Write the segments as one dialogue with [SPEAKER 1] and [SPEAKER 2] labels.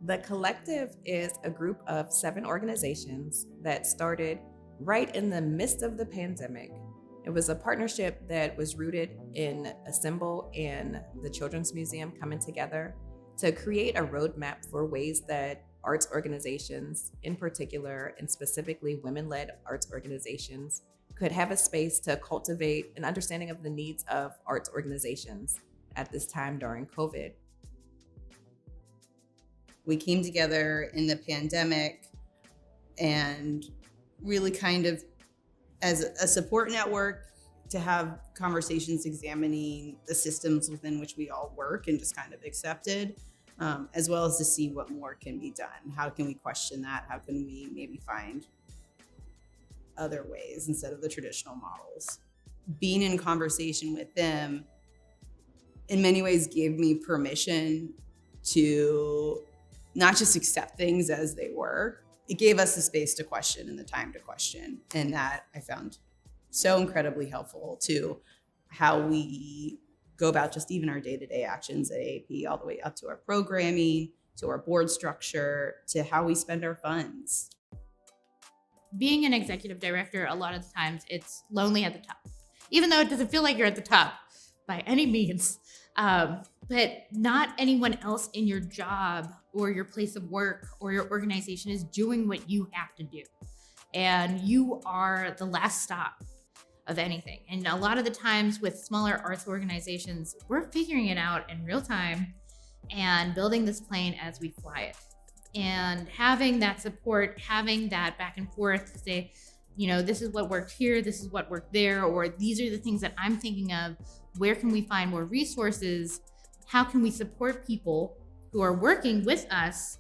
[SPEAKER 1] The Collective is a group of 7 organizations that started right in the midst of the pandemic. It was a partnership that was rooted in Assemble and the Children's Museum coming together to create a roadmap for ways that arts organizations, in particular, and specifically women led arts organizations, could have a space to cultivate an understanding of the needs of arts organizations at this time during COVID.
[SPEAKER 2] We came together in the pandemic and really kind of as a support network to have conversations examining the systems within which we all work and just kind of accepted, as well as to see what more can be done. How can we question that? How can we maybe find other ways instead of the traditional models? Being in conversation with them in many ways gave me permission to not just accept things as they were. It gave us the space to question and the time to question. And that I found so incredibly helpful to how we go about just even our day-to-day actions at AAP, all the way up to our programming, to our board structure, to how we spend our funds.
[SPEAKER 3] Being an executive director, a lot of the times it's lonely at the top, even though it doesn't feel like you're at the top by any means. But not anyone else in your job or your place of work or your organization is doing what you have to do. And you are the last stop of anything. And a lot of the times with smaller arts organizations, we're figuring it out in real time and building this plane as we fly it. And having that support, having that back and forth to say, this is what worked here, this is what worked there, or these are the things that I'm thinking of. Where can we find more resources? How can we support people who are working with us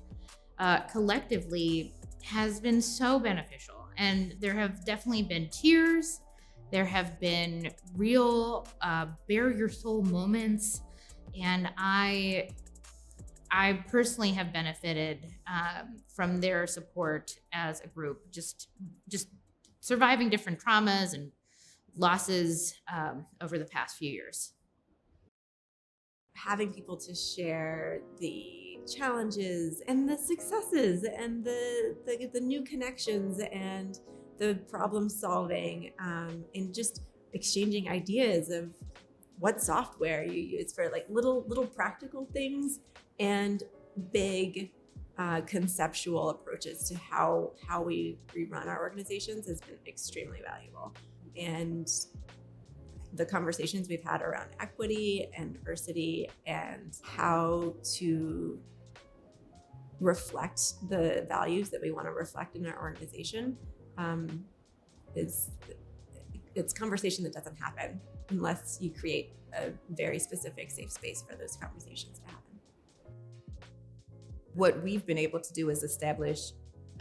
[SPEAKER 3] collectively has been so beneficial. And there have definitely been tears. There have been real bare your soul moments. And I personally have benefited from their support as a group, just surviving different traumas and losses over the past few years.
[SPEAKER 4] Having people to share the challenges and the successes and the new connections and the problem solving, and just exchanging ideas of what software you use for like little practical things and big conceptual approaches to how we run our organizations has been extremely valuable. And the conversations we've had around equity and diversity and how to reflect the values that we want to reflect in our organization it's conversation that doesn't happen unless you create a very specific safe space for those conversations to happen.
[SPEAKER 1] What we've been able to do is establish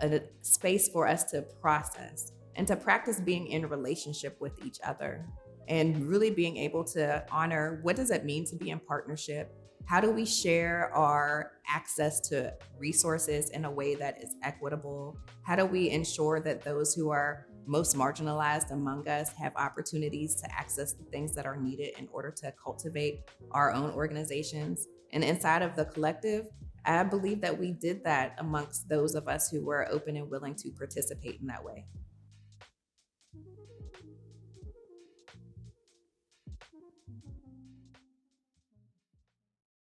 [SPEAKER 1] a space for us to process and to practice being in relationship with each other and really being able to honor what does it mean to be in partnership? How do we share our access to resources in a way that is equitable? How do we ensure that those who are most marginalized among us have opportunities to access the things that are needed in order to cultivate our own organizations? And inside of the collective, I believe that we did that amongst those of us who were open and willing to participate in that way.